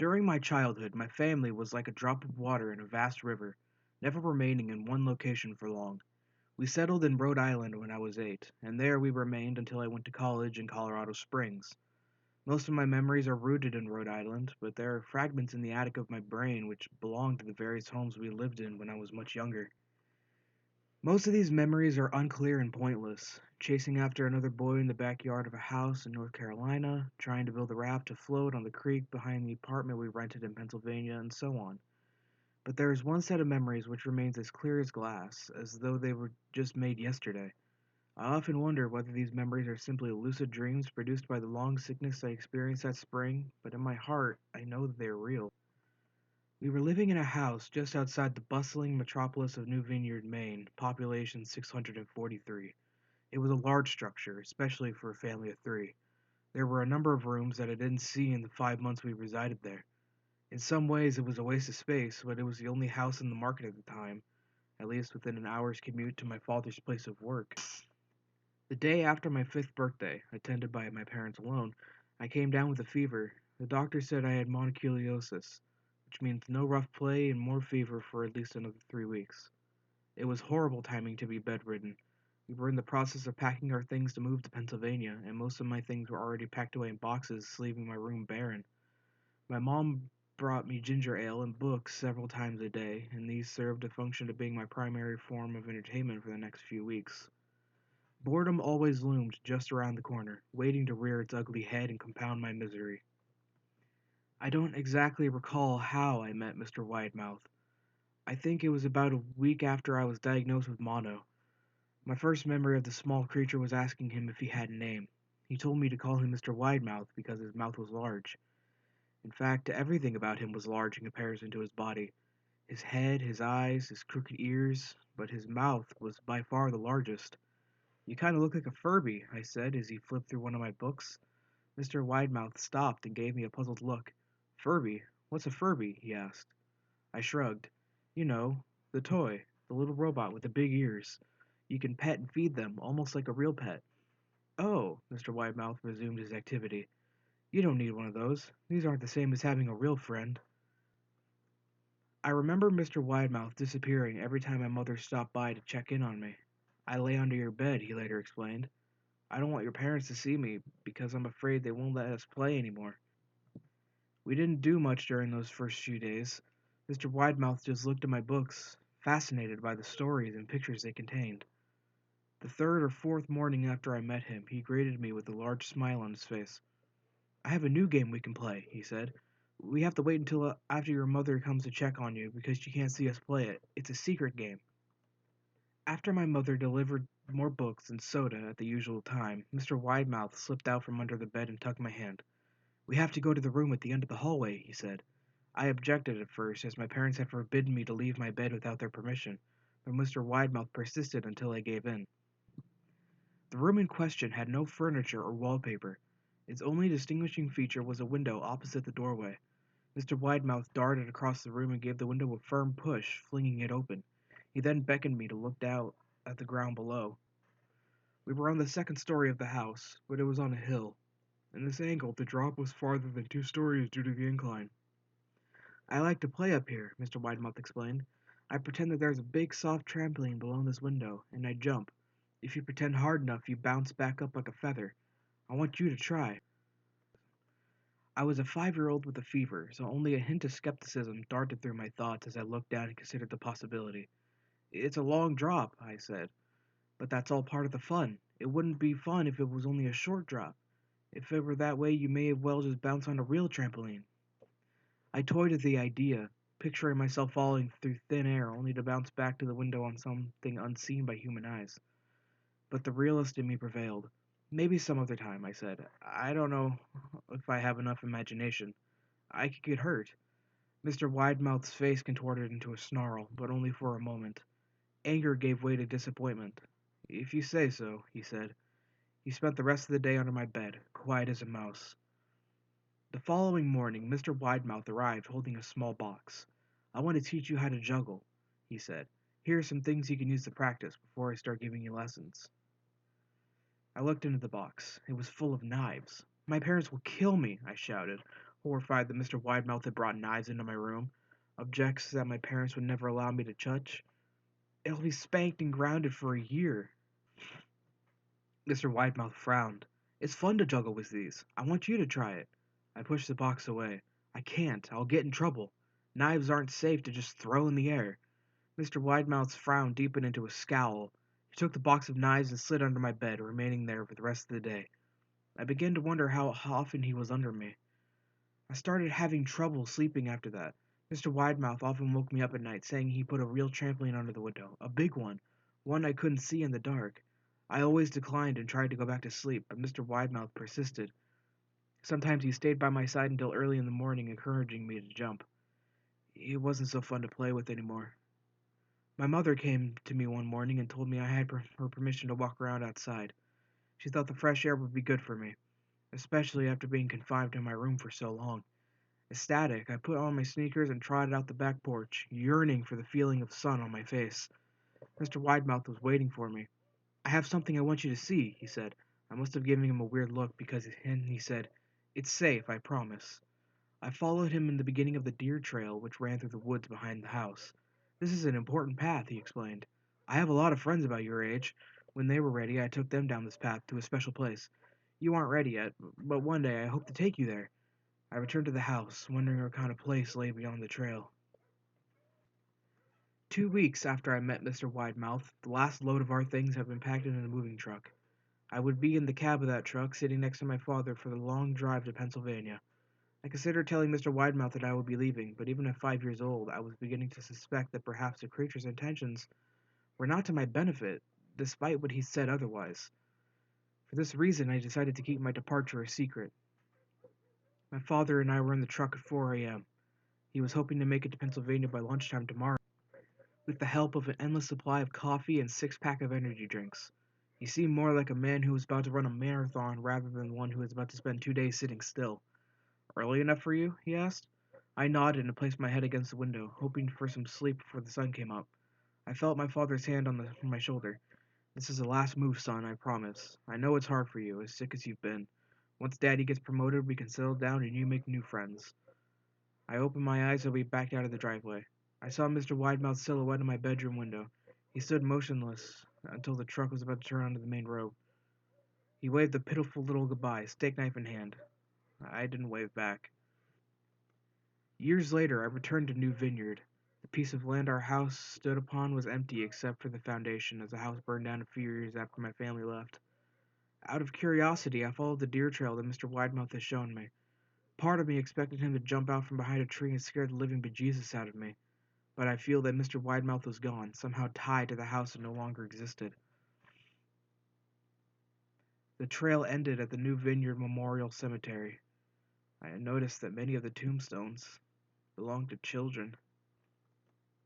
During my childhood, my family was like a drop of water in a vast river, never remaining in one location for long. We settled in Rhode Island when I was 8, and there we remained until I went to college in Colorado Springs. Most of my memories are rooted in Rhode Island, but there are fragments in the attic of my brain which belong to the various homes we lived in when I was much younger. Most of these memories are unclear and pointless. Chasing after another boy in the backyard of a house in North Carolina, trying to build a raft to float on the creek behind the apartment we rented in Pennsylvania, and so on. But there is one set of memories which remains as clear as glass, as though they were just made yesterday. I often wonder whether these memories are simply lucid dreams produced by the long sickness I experienced that spring, but in my heart, I know that they are real. We were living in a house just outside the bustling metropolis of New Vineyard, Maine, population 643. It was a large structure, especially for a family of three. There were a number of rooms that I didn't see in the 5 months we resided there. In some ways, it was a waste of space, but it was the only house in the market at the time, at least within an hour's commute to my father's place of work. The day after my 5th birthday, attended by my parents alone, I came down with a fever. The doctor said I had mononucleosis, which means no rough play and more fever for at least another 3 weeks. It was horrible timing to be bedridden. We were in the process of packing our things to move to Pennsylvania, and most of my things were already packed away in boxes, leaving my room barren. My mom brought me ginger ale and books several times a day, and these served to function to being my primary form of entertainment for the next few weeks. Boredom always loomed just around the corner, waiting to rear its ugly head and compound my misery. I don't exactly recall how I met Mr. Widemouth. I think it was about a week after I was diagnosed with mono. My first memory of the small creature was asking him if he had a name. He told me to call him Mr. Widemouth because his mouth was large. In fact, everything about him was large in comparison to his body. His head, his eyes, his crooked ears, but his mouth was by far the largest. "You kind of look like a Furby," I said as he flipped through one of my books. Mr. Widemouth stopped and gave me a puzzled look. "Furby? What's a Furby?" he asked. I shrugged. "You know, the toy, the little robot with the big ears. You can pet and feed them, almost like a real pet." "Oh," Mr. Widemouth resumed his activity. "You don't need one of those. These aren't the same as having a real friend." I remember Mr. Widemouth disappearing every time my mother stopped by to check in on me. "I lay under your bed," he later explained. "I don't want your parents to see me because I'm afraid they won't let us play anymore." We didn't do much during those first few days. Mr. Widemouth just looked at my books, fascinated by the stories and pictures they contained. The third or fourth morning after I met him, he greeted me with a large smile on his face. "I have a new game we can play," he said. "We have to wait until after your mother comes to check on you because she can't see us play it. It's a secret game." After my mother delivered more books and soda at the usual time, Mr. Widemouth slipped out from under the bed and tugged my hand. "We have to go to the room at the end of the hallway," he said. I objected at first, as my parents had forbidden me to leave my bed without their permission, but Mr. Widemouth persisted until I gave in. The room in question had no furniture or wallpaper. Its only distinguishing feature was a window opposite the doorway. Mr. Widemouth darted across the room and gave the window a firm push, flinging it open. He then beckoned me to look out at the ground below. We were on the second story of the house, but it was on a hill. In this angle, the drop was farther than 2 stories due to the incline. "I like to play up here," Mr. Widemouth explained. "I pretend that there's a big soft trampoline below this window, and I jump. If you pretend hard enough, you bounce back up like a feather. I want you to try." I was a 5-year-old with a fever, so only a hint of skepticism darted through my thoughts as I looked down and considered the possibility. "It's a long drop," I said, "but that's all part of the fun. It wouldn't be fun if it was only a short drop. If it were that way, you may as well just bounce on a real trampoline." I toyed with the idea, picturing myself falling through thin air only to bounce back to the window on something unseen by human eyes. But the realist in me prevailed. "Maybe some other time," I said. "I don't know if I have enough imagination. I could get hurt." Mr. Widemouth's face contorted into a snarl, but only for a moment. Anger gave way to disappointment. "If you say so," he said. He spent the rest of the day under my bed, quiet as a mouse. The following morning, Mr. Widemouth arrived holding a small box. "I want to teach you how to juggle," he said. "Here are some things you can use to practice before I start giving you lessons." I looked into the box. It was full of knives. "My parents will kill me," I shouted. horrified that Mr. Widemouth had brought knives into my room, objects that my parents would never allow me to touch. It'll be spanked and grounded for a year. Mr. Widemouth frowned. It's fun to juggle with these. I want you to try it. I pushed the box away. I can't. I'll get in trouble. Knives aren't safe to just throw in the air. Mr. Widemouth's frown deepened into a scowl. He took the box of knives and slid under my bed, remaining there for the rest of the day. I began to wonder how often he was under me. I started having trouble sleeping after that. Mr. Widemouth often woke me up at night saying he put a real trampoline under the window, a big one I couldn't see in the dark. I always declined and tried to go back to sleep, but Mr. Widemouth persisted. Sometimes he stayed by my side until early in the morning, encouraging me to jump. He wasn't so fun to play with anymore. My mother came to me one morning and told me I had her permission to walk around outside. She thought the fresh air would be good for me, especially after being confined in my room for so long. Ecstatic, I put on my sneakers and trotted out the back porch, yearning for the feeling of sun on my face. Mr. Widemouth was waiting for me. I have something I want you to see, he said. I must have given him a weird look because he said, It's safe, I promise. I followed him in the beginning of the deer trail which ran through the woods behind the house. This is an important path, he explained. I have a lot of friends about your age. When they were ready, I took them down this path to a special place. You aren't ready yet, but one day I hope to take you there. I returned to the house, wondering what kind of place lay beyond the trail. 2 weeks after I met Mr. Widemouth, the last load of our things had been packed in a moving truck. I would be in the cab of that truck, sitting next to my father for the long drive to Pennsylvania. I considered telling Mr. Widemouth that I would be leaving, but even at 5 years old, I was beginning to suspect that perhaps the creature's intentions were not to my benefit, despite what he said otherwise. For this reason, I decided to keep my departure a secret. My father and I were in the truck at 4 a.m. He was hoping to make it to Pennsylvania by lunchtime tomorrow, with the help of an endless supply of coffee and six-pack of energy drinks. He seemed more like a man who was about to run a marathon rather than one who was about to spend 2 days sitting still. Early enough for you? He asked. I nodded and placed my head against the window, hoping for some sleep before the sun came up. I felt my father's hand on my shoulder. This is the last move, son, I promise. I know it's hard for you, as sick as you've been. Once Daddy gets promoted, we can settle down and you make new friends. I opened my eyes and we backed out of the driveway. I saw Mr. Widemouth's silhouette in my bedroom window. He stood motionless until the truck was about to turn onto the main road. He waved a pitiful little goodbye, steak knife in hand. I didn't wave back. Years later, I returned to New Vineyard. The piece of land our house stood upon was empty except for the foundation, as the house burned down a few years after my family left. Out of curiosity, I followed the deer trail that Mr. Widemouth had shown me. Part of me expected him to jump out from behind a tree and scare the living bejesus out of me, but I feel that Mr. Widemouth was gone, somehow tied to the house that no longer existed. The trail ended at the New Vineyard Memorial Cemetery. I had noticed that many of the tombstones belonged to children.